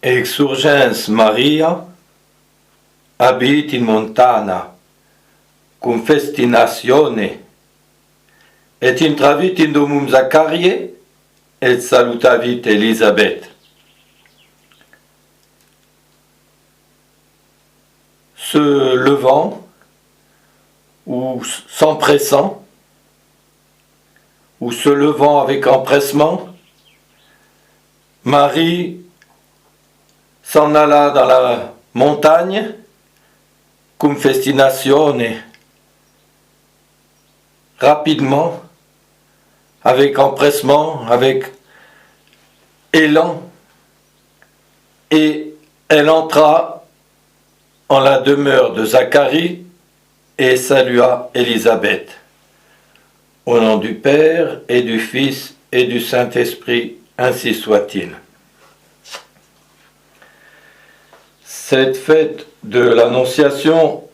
Exurgens Maria habit in montana, cum festinatione, et intravit in domum Zacharie, et salutavit Elisabeth. Se levant, ou s'empressant, ou se levant avec empressement, Marie s'en alla dans la montagne, cum festinatione, rapidement, avec empressement, avec élan, et elle entra en la demeure de Zacharie et salua Élisabeth. Au nom du Père et du Fils et du Saint-Esprit, ainsi soit-il. Cette fête de l'Annonciation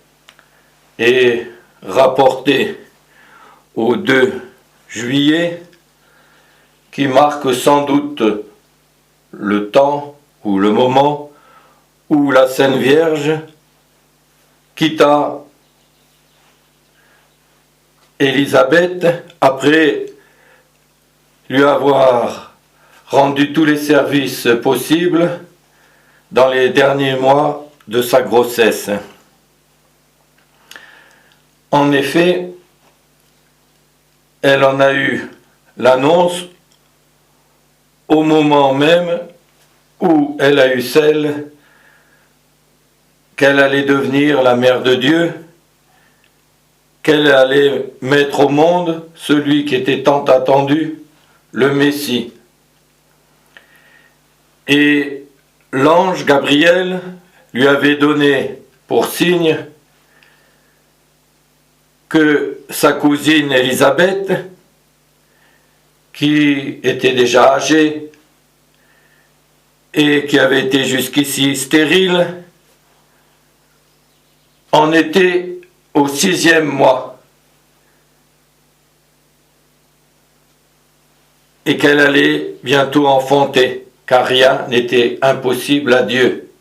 est rapportée au 2 juillet, qui marque sans doute le temps ou le moment où la Sainte Vierge quitta Élisabeth après lui avoir rendu tous les services possibles dans les derniers mois de sa grossesse. En effet, elle en a eu l'annonce au moment même où elle a eu celle qu'elle allait devenir la mère de Dieu, qu'elle allait mettre au monde celui qui était tant attendu, le Messie. Et l'ange Gabriel lui avait donné pour signe que sa cousine Élisabeth, qui était déjà âgée et qui avait été jusqu'ici stérile, en était au 6e mois et qu'elle allait bientôt enfanter, car rien n'était impossible à Dieu,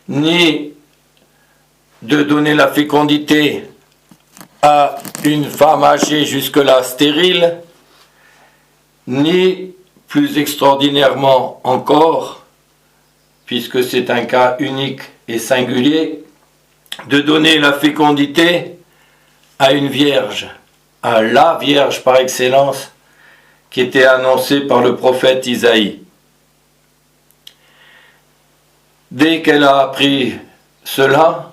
ni de donner la fécondité à une femme âgée jusque-là stérile, ni plus extraordinairement encore, puisque c'est un cas unique et singulier, de donner la fécondité à une vierge, à la vierge par excellence, qui était annoncée par le prophète Isaïe. Dès qu'elle a appris cela,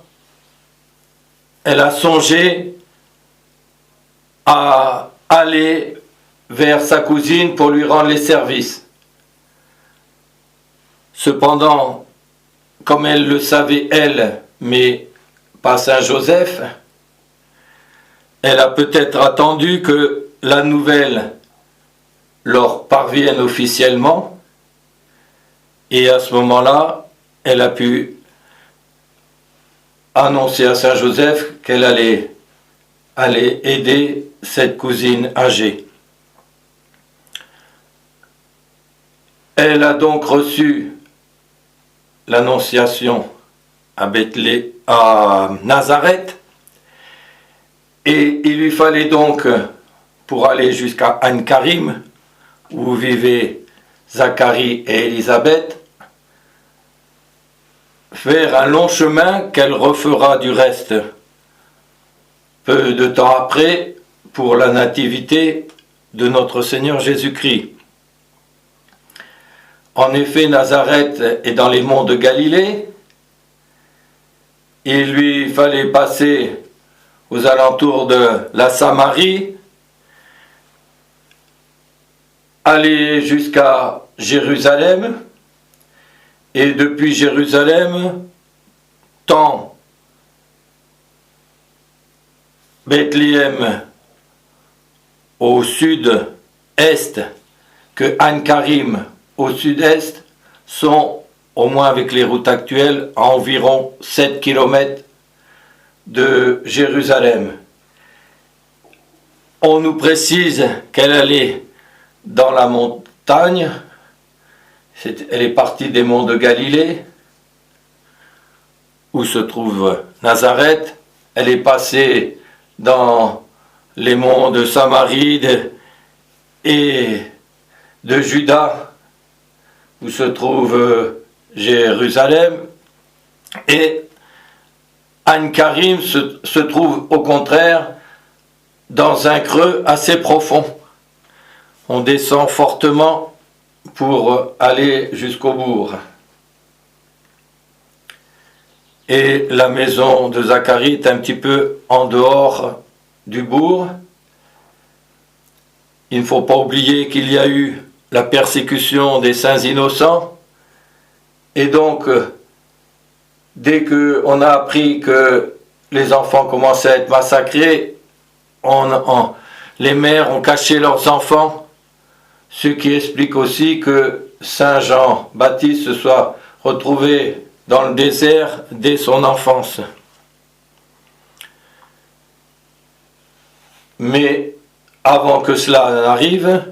elle a songé à aller vers sa cousine pour lui rendre les services. Cependant, comme elle le savait elle, mais pas Saint Joseph, elle a peut-être attendu que la nouvelle leur parvienne officiellement, et à ce moment-là, elle a pu annoncer à Saint Joseph qu'elle allait aider cette cousine âgée. Elle a donc reçu l'annonciation à Nazareth, et il lui fallait donc, pour aller jusqu'à Anne-Karim, où vivaient Zacharie et Élisabeth, faire un long chemin qu'elle refera du reste peu de temps après pour la nativité de notre Seigneur Jésus-Christ. En effet, Nazareth est dans les monts de Galilée. Il lui fallait passer aux alentours de la Samarie, aller jusqu'à Jérusalem, et depuis Jérusalem, tant Bethléem au sud-est que Anne-Karim au sud-est sont, au moins avec les routes actuelles, à environ 7 km de Jérusalem. On nous précise qu'elle allait dans la montagne, Elle est partie des monts de Galilée, où se trouve Nazareth. Elle est passée dans les monts de Samarie et de Juda, où se trouve Jérusalem. Et Ain-Karim se trouve au contraire dans un creux assez profond. On descend fortement pour aller jusqu'au bourg. Et la maison de Zacharie est un petit peu en dehors du bourg. Il ne faut pas oublier qu'il y a eu la persécution des saints innocents. Et donc, dès qu'on a appris que les enfants commençaient à être massacrés, les mères ont caché leurs enfants, ce qui explique aussi que Saint Jean-Baptiste se soit retrouvé dans le désert dès son enfance. Mais avant que cela n'arrive,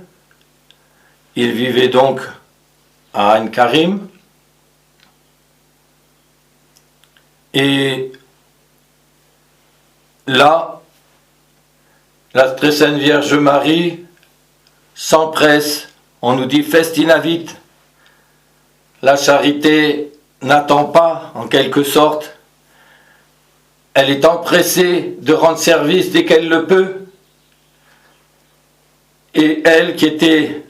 il vivait donc à Ain-Karim. Et là, la très sainte Vierge Marie s'empresse. On nous dit festinavit. La charité n'attend pas, en quelque sorte. Elle est empressée de rendre service dès qu'elle le peut. Et elle, qui était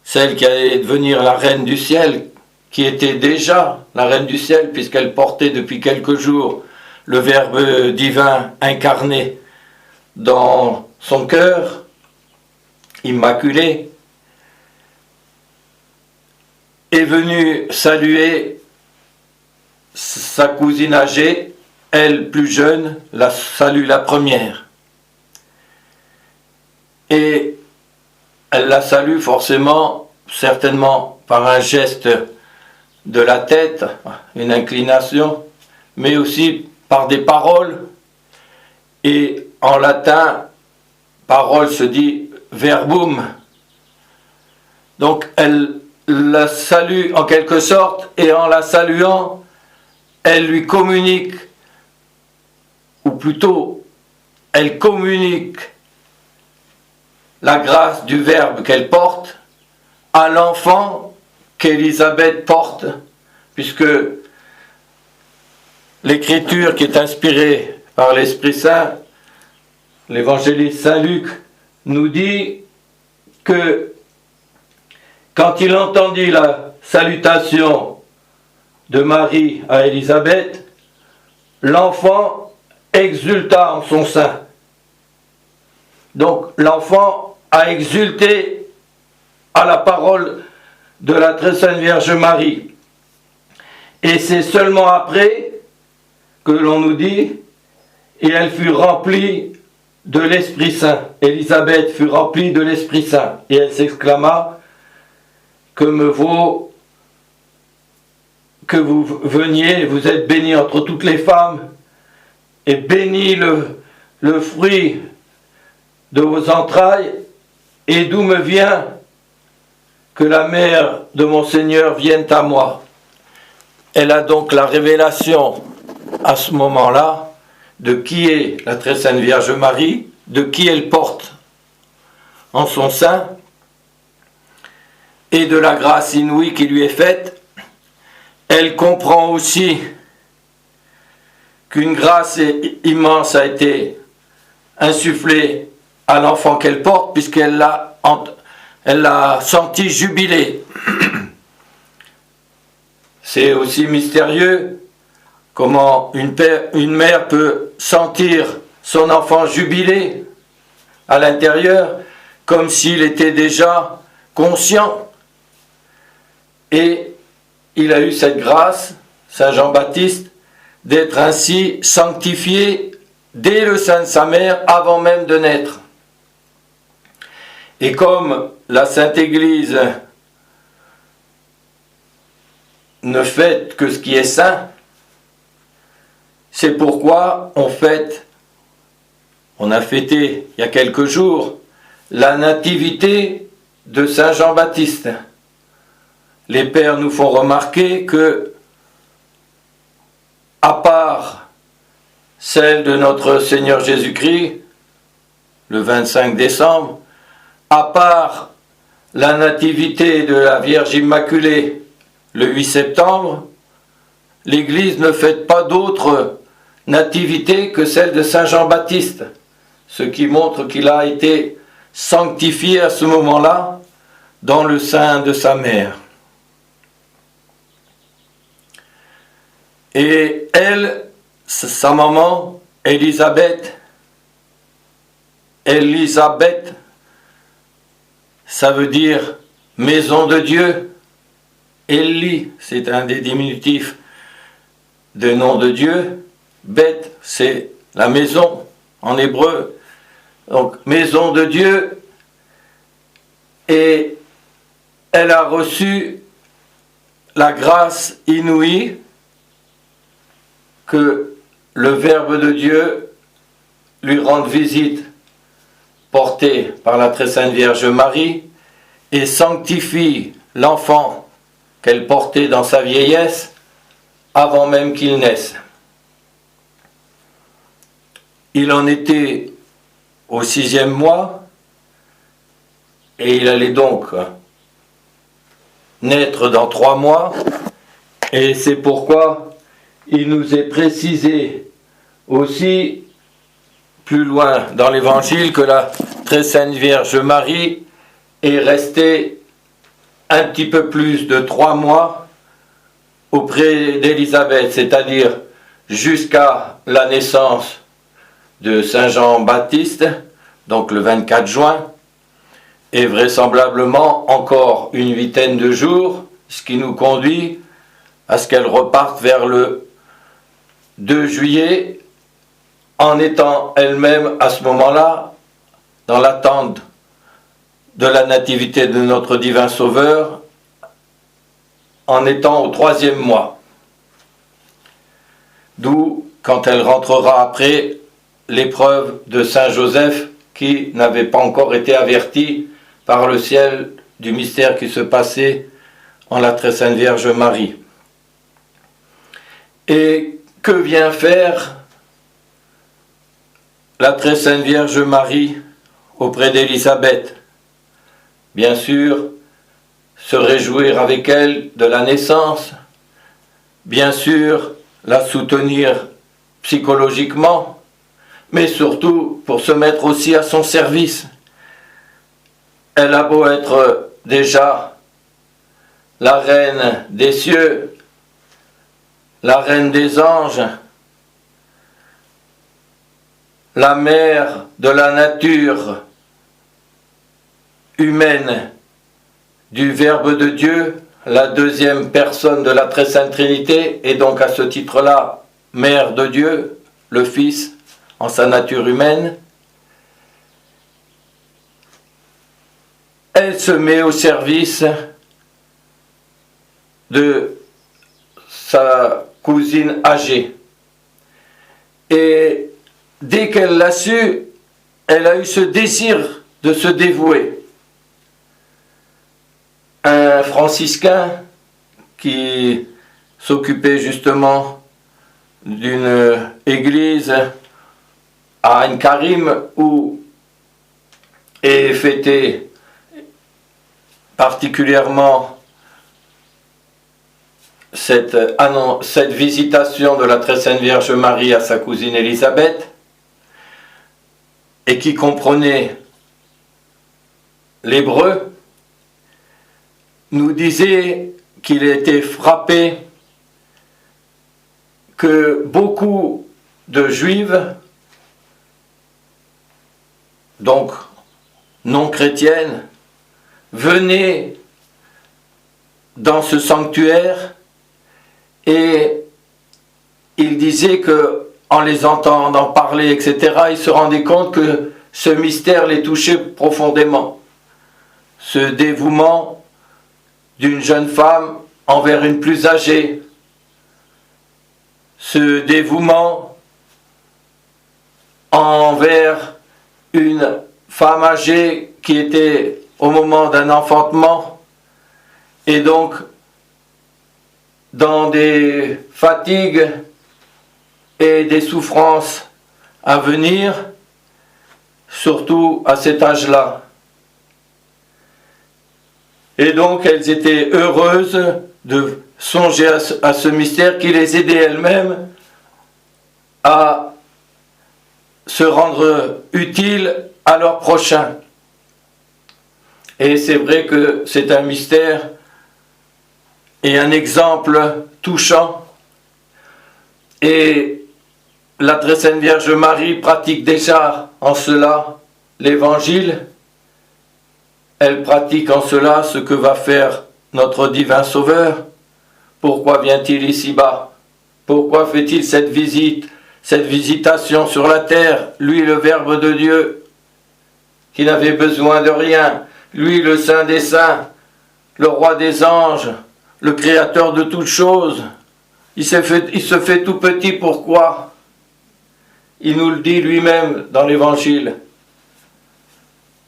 celle qui allait devenir la reine du ciel, qui était déjà la reine du ciel, puisqu'elle portait depuis quelques jours le Verbe divin incarné dans son cœur, immaculé, est venue saluer sa cousine âgée, elle plus jeune, la salue la première. Et elle la salue forcément, certainement par un geste de la tête, une inclination, mais aussi par des paroles. Et en latin, parole se dit verbum. Donc elle la salue en quelque sorte, et en la saluant, elle lui communique, ou plutôt, elle communique la grâce du Verbe qu'elle porte à l'enfant qu'Élisabeth porte, puisque l'écriture qui est inspirée par l'Esprit Saint, l'évangéliste Saint Luc, nous dit que quand il entendit la salutation de Marie à Élisabeth, l'enfant exulta en son sein. Donc l'enfant a exulté à la parole de la très sainte Vierge Marie. Et c'est seulement après que l'on nous dit, et elle fut remplie de l'Esprit Saint. Élisabeth fut remplie de l'Esprit Saint. Et elle s'exclama, que me vaut que vous veniez, vous êtes bénie entre toutes les femmes, et béni le fruit de vos entrailles, et d'où me vient que la mère de mon Seigneur vienne à moi. Elle a donc la révélation à ce moment-là de qui est la très sainte Vierge Marie, de qui elle porte en son sein, et de la grâce inouïe qui lui est faite. Elle comprend aussi qu'une grâce immense a été insufflée à l'enfant qu'elle porte, puisqu'elle l'a senti jubiler. C'est aussi mystérieux comment une mère peut sentir son enfant jubiler à l'intérieur, comme s'il était déjà conscient. Et il a eu cette grâce, Saint Jean-Baptiste, d'être ainsi sanctifié dès le sein de sa mère, avant même de naître. Et comme la Sainte Église ne fête que ce qui est saint, c'est pourquoi on a fêté il y a quelques jours la nativité de Saint Jean-Baptiste. les pères nous font remarquer que, à part celle de notre Seigneur Jésus-Christ, le 25 décembre, à part la nativité de la Vierge Immaculée, le 8 septembre, l'Église ne fête pas d'autre nativité que celle de Saint Jean-Baptiste, ce qui montre qu'il a été sanctifié à ce moment-là dans le sein de sa mère. Et elle, sa maman, Élisabeth, ça veut dire maison de Dieu. Élie, c'est un des diminutifs de nom de Dieu. Beth, c'est la maison en hébreu. Donc, maison de Dieu. Et elle a reçu la grâce inouïe que le Verbe de Dieu lui rende visite, porté par la très sainte Vierge Marie, et sanctifie l'enfant qu'elle portait dans sa vieillesse avant même qu'il naisse. Il en était au 6e mois, et il allait donc naître dans 3 mois, et c'est pourquoi il nous est précisé aussi plus loin dans l'Évangile que la très sainte Vierge Marie est restée un petit peu plus de 3 mois auprès d'Élisabeth, c'est-à-dire jusqu'à la naissance de Saint Jean-Baptiste, donc le 24 juin, et vraisemblablement encore une 8aine de jours, ce qui nous conduit à ce qu'elle reparte vers le 2 juillet, en étant elle-même à ce moment-là dans l'attente de la nativité de notre divin Sauveur, en étant au 3e mois. D'où, quand elle rentrera après, l'épreuve de Saint Joseph, qui n'avait pas encore été averti par le ciel du mystère qui se passait en la très sainte Vierge Marie. Et que vient faire la très sainte Vierge Marie auprès d'Élisabeth? Bien sûr, se réjouir avec elle de la naissance, bien sûr, la soutenir psychologiquement, mais surtout pour se mettre aussi à son service. Elle a beau être déjà la reine des cieux, la reine des anges, la mère de la nature humaine du Verbe de Dieu, la 2e personne de la Très Sainte Trinité, et donc à ce titre-là, Mère de Dieu, le Fils en sa nature humaine. Elle se met au service de sa cousine âgée. Et dès qu'elle l'a su, elle a eu ce désir de se dévouer. Un franciscain qui s'occupait justement d'une église à Ain Karim où est fêtée particulièrement cette visitation de la très sainte Vierge Marie à sa cousine Élisabeth, et qui comprenait l'hébreu, nous disait qu'il était frappé que beaucoup de juives, donc non chrétiennes, venaient dans ce sanctuaire, et il disait que en les entendant parler, etc., il se rendait compte que ce mystère les touchait profondément. Ce dévouement d'une jeune femme envers une plus âgée, ce dévouement envers une femme âgée qui était au moment d'un enfantement, et donc dans des fatigues et des souffrances à venir, surtout à cet âge-là. Et donc elles étaient heureuses de songer à ce mystère qui les aidait elles-mêmes à se rendre utiles à leur prochain. Et c'est vrai que c'est un mystère et un exemple touchant. Et la très sainte Vierge Marie pratique déjà en cela l'Évangile. Elle pratique en cela ce que va faire notre divin Sauveur. Pourquoi vient-il ici-bas? Pourquoi fait-il cette visite, cette visitation sur la terre? Lui, le Verbe de Dieu, qui n'avait besoin de rien. Lui, le Saint des Saints, le Roi des anges, le Créateur de toutes choses. Il se fait tout petit, pourquoi? Il nous le dit lui-même dans l'Évangile.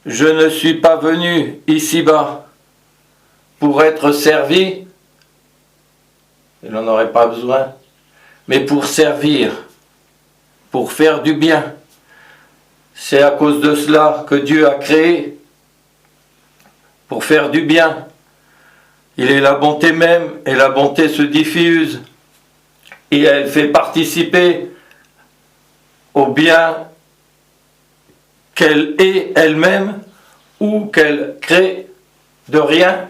Je ne suis pas venu ici-bas pour être servi, il n'en aurait pas besoin, mais pour servir, pour faire du bien. C'est à cause de cela que Dieu a créé, pour faire du bien. Il est la bonté même, et la bonté se diffuse, et elle fait participer au bien qu'elle est elle-même, ou qu'elle crée de rien,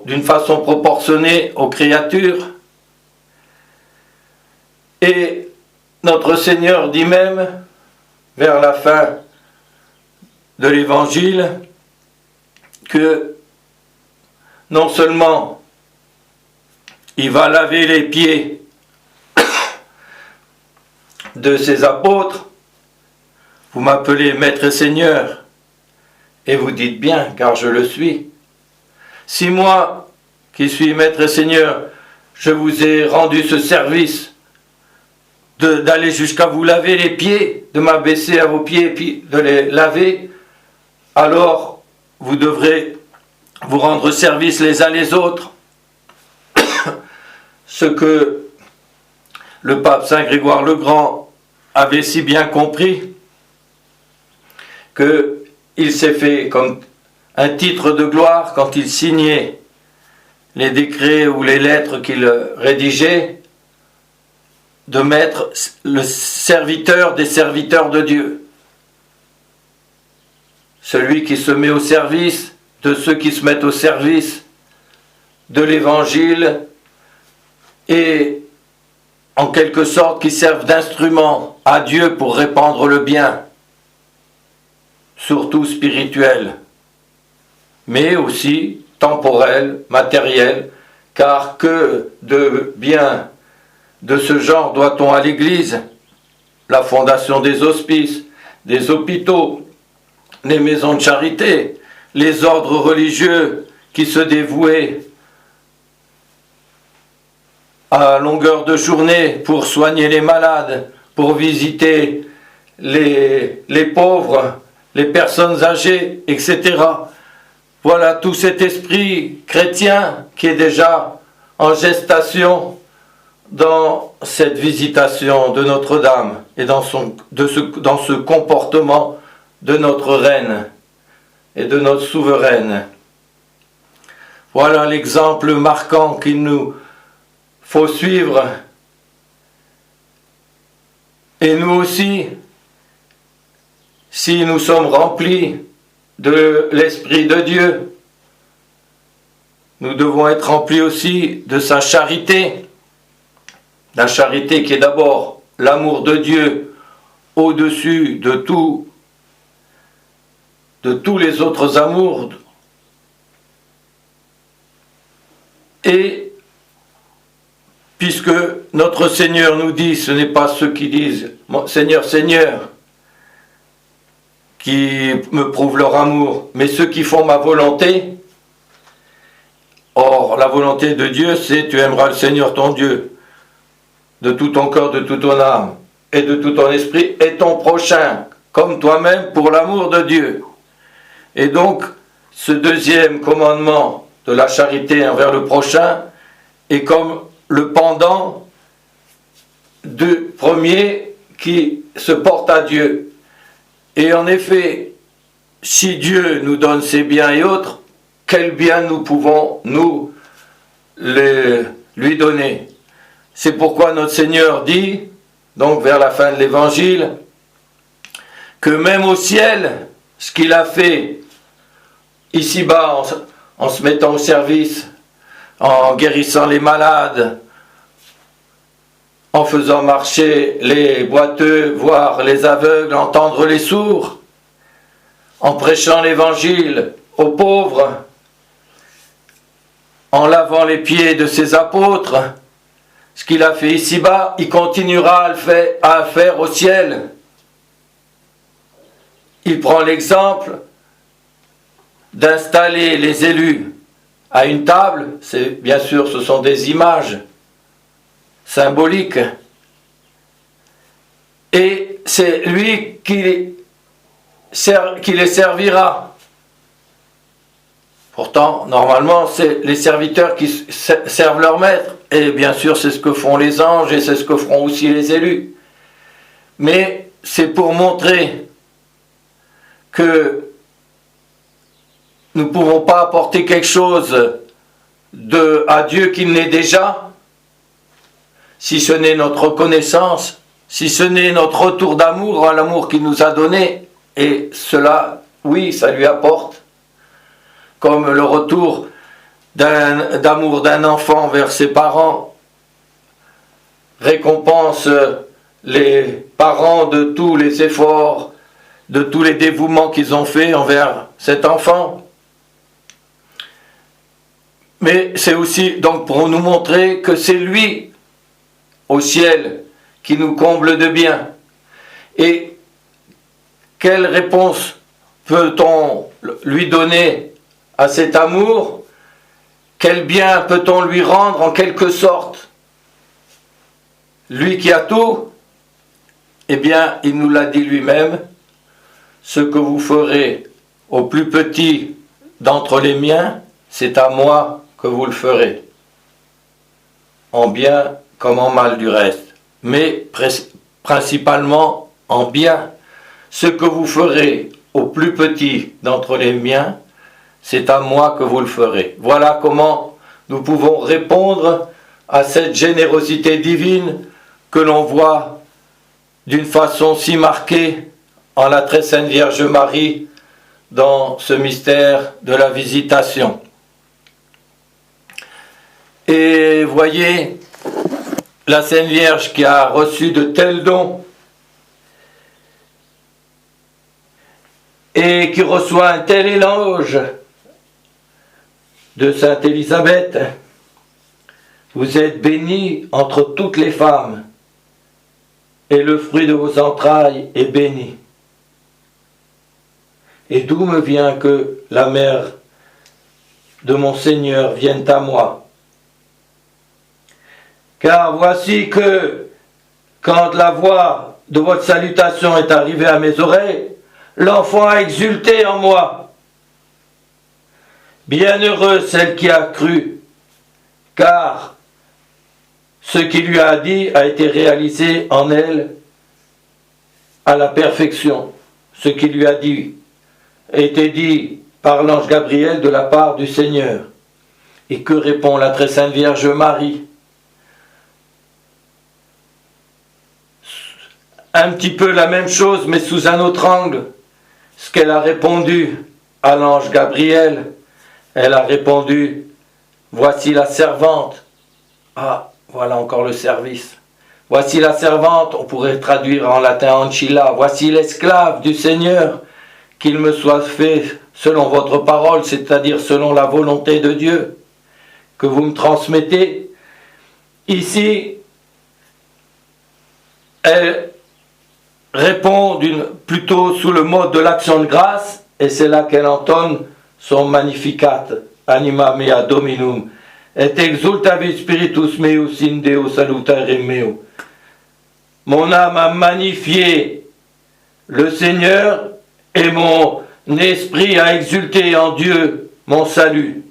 d'une façon proportionnée aux créatures. Et notre Seigneur dit même, vers la fin de l'Évangile, que non seulement il va laver les pieds de ses apôtres, vous m'appelez Maître et Seigneur, et vous dites bien, car je le suis. Si moi, qui suis Maître et Seigneur, je vous ai rendu ce service d'aller jusqu'à vous laver les pieds, de m'abaisser à vos pieds et puis de les laver, alors vous devrez vous rendre service les uns les autres. Ce que le pape Saint Grégoire le Grand avait si bien compris, qu'il s'est fait comme un titre de gloire quand il signait les décrets ou les lettres qu'il rédigeait, de mettre le serviteur des serviteurs de Dieu. Celui qui se met au service de ceux qui se mettent au service de l'Évangile et en quelque sorte qui servent d'instrument à Dieu pour répandre le bien, surtout spirituel, mais aussi temporel, matériel, car que de bien de ce genre doit-on à l'Église? La fondation des hospices, des hôpitaux, les maisons de charité, les ordres religieux qui se dévouaient à longueur de journée pour soigner les malades, pour visiter les pauvres, les personnes âgées, etc. Voilà tout cet esprit chrétien qui est déjà en gestation dans cette visitation de Notre-Dame et dans ce comportement de notre reine et de notre souveraine. Voilà l'exemple marquant qu'il nous faut suivre. Et nous aussi, si nous sommes remplis de l'Esprit de Dieu, nous devons être remplis aussi de sa charité. La charité qui est d'abord l'amour de Dieu au-dessus de tous les autres amours. Et puisque notre Seigneur nous dit, ce n'est pas ceux qui disent « Seigneur, Seigneur » qui me prouvent leur amour, mais ceux qui font ma volonté. Or, la volonté de Dieu, c'est « Tu aimeras le Seigneur ton Dieu de tout ton corps, de toute ton âme et de tout ton esprit, et ton prochain, comme toi-même, pour l'amour de Dieu. » Et donc, ce deuxième commandement de la charité envers le prochain est comme le pendant du premier qui se porte à Dieu. Et en effet, si Dieu nous donne ses biens et autres, quels biens nous pouvons nous lui donner? C'est pourquoi notre Seigneur dit, donc vers la fin de l'Évangile, que même au ciel, ce qu'il a fait ici-bas en se mettant au service, en guérissant les malades, en faisant marcher les boiteux, voir les aveugles, entendre les sourds, en prêchant l'évangile aux pauvres, en lavant les pieds de ses apôtres, ce qu'il a fait ici-bas, il continuera à le faire au ciel. Il prend l'exemple d'installer les élus à une table, bien sûr ce sont des images symboliques, et c'est lui qui les servira. Pourtant, normalement, c'est les serviteurs qui servent leur maître, et bien sûr c'est ce que font les anges, et c'est ce que feront aussi les élus. Mais c'est pour montrer que nous ne pouvons pas apporter quelque chose à Dieu qu'il n'est déjà, si ce n'est notre reconnaissance, si ce n'est notre retour d'amour à l'amour qu'il nous a donné, et cela, oui, ça lui apporte, comme le retour d'amour d'un enfant vers ses parents récompense les parents de tous les efforts, de tous les dévouements qu'ils ont faits envers cet enfant. Mais c'est aussi donc pour nous montrer que c'est lui au ciel qui nous comble de bien. Et quelle réponse peut-on lui donner à cet amour? Quel bien peut-on lui rendre en quelque sorte? Lui qui a tout, eh bien, il nous l'a dit lui-même, ce que vous ferez au plus petit d'entre les miens, c'est à moi que vous le ferez, en bien comme en mal du reste, mais principalement en bien. Ce que vous ferez au plus petit d'entre les miens, c'est à moi que vous le ferez. Voilà comment nous pouvons répondre à cette générosité divine que l'on voit d'une façon si marquée en la très sainte Vierge Marie dans ce mystère de la visitation. Et voyez, la Sainte Vierge qui a reçu de tels dons et qui reçoit un tel éloge de Sainte Élisabeth, vous êtes bénie entre toutes les femmes, et le fruit de vos entrailles est béni. Et d'où me vient que la mère de mon Seigneur vienne à moi? Car voici que, quand la voix de votre salutation est arrivée à mes oreilles, l'enfant a exulté en moi. Bienheureuse celle qui a cru, car ce qu'il lui a dit a été réalisé en elle à la perfection. Ce qu'il lui a dit a été dit par l'ange Gabriel de la part du Seigneur. Et que répond la très sainte Vierge Marie? Un petit peu la même chose, mais sous un autre angle. Ce qu'elle a répondu à l'ange Gabriel, elle a répondu: voici la servante. Ah, voilà encore le service. Voici la servante, on pourrait traduire en latin ancilla. Voici l'esclave du Seigneur, qu'il me soit fait selon votre parole, c'est-à-dire selon la volonté de Dieu, que vous me transmettez. Ici, elle répond plutôt sous le mode de l'action de grâce, et c'est là qu'elle entonne son Magnificat, anima mea dominum, et exultavit spiritus meus in Deo salutare meo. Mon âme a magnifié le Seigneur, et mon esprit a exulté en Dieu, mon salut.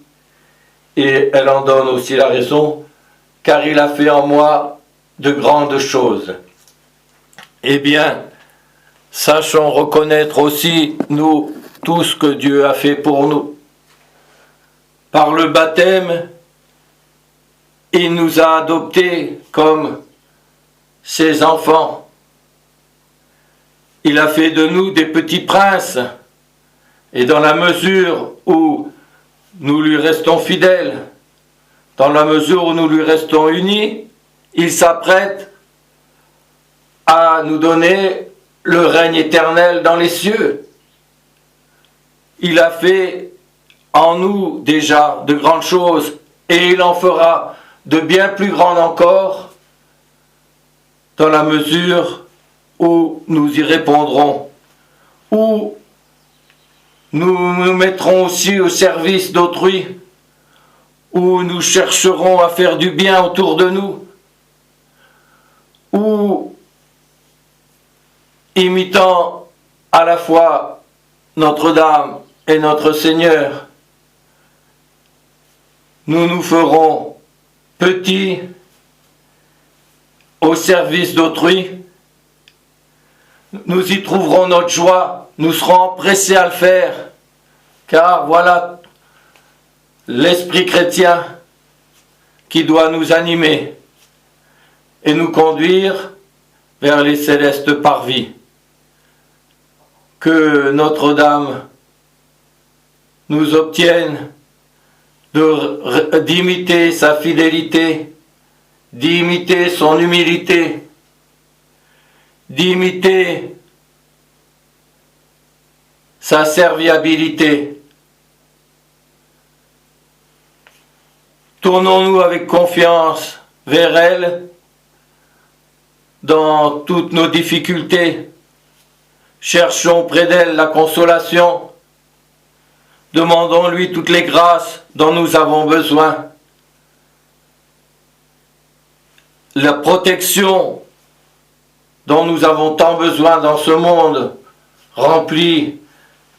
Et elle en donne aussi la raison. car il a fait en moi de grandes choses. Eh bien, sachons reconnaître aussi, nous, tout ce que Dieu a fait pour nous. Par le baptême, il nous a adoptés comme ses enfants. Il a fait de nous des petits princes. Et dans la mesure où nous lui restons fidèles, dans la mesure où nous lui restons unis, il s'apprête à nous donner le règne éternel dans les cieux. Il a fait en nous déjà de grandes choses et il en fera de bien plus grandes encore dans la mesure où nous y répondrons, où nous nous mettrons aussi au service d'autrui, où nous chercherons à faire du bien autour de nous, où, imitant à la fois Notre-Dame et notre Seigneur, nous nous ferons petits au service d'autrui, nous y trouverons notre joie, nous serons empressés à le faire, car voilà l'esprit chrétien qui doit nous animer et nous conduire vers les célestes parvis. Que Notre-Dame nous obtienne d'imiter sa fidélité, d'imiter son humilité, d'imiter sa serviabilité. Tournons-nous avec confiance vers elle dans toutes nos difficultés. Cherchons près d'elle la consolation. Demandons-lui toutes les grâces dont nous avons besoin. La protection dont nous avons tant besoin dans ce monde rempli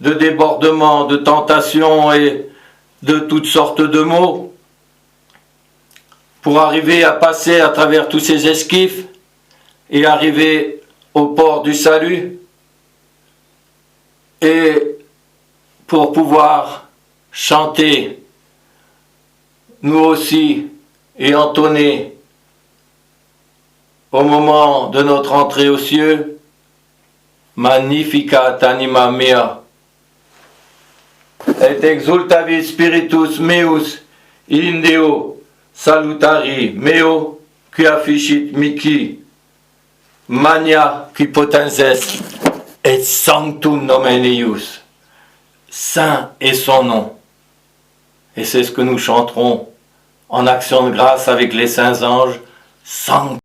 de débordements, de tentations et de toutes sortes de maux, pour arriver à passer à travers tous ces esquifs et arriver au port du salut, et pour pouvoir chanter, nous aussi, et entonner au moment de notre entrée aux cieux, Magnificat anima mea, et exultavit spiritus meus in Deo salutari meo, qui afficit mihi, mania qui potenses, et sanctum nomen eius. Saint est son nom. Et c'est ce que nous chanterons en action de grâce avec les saints anges. Sanctum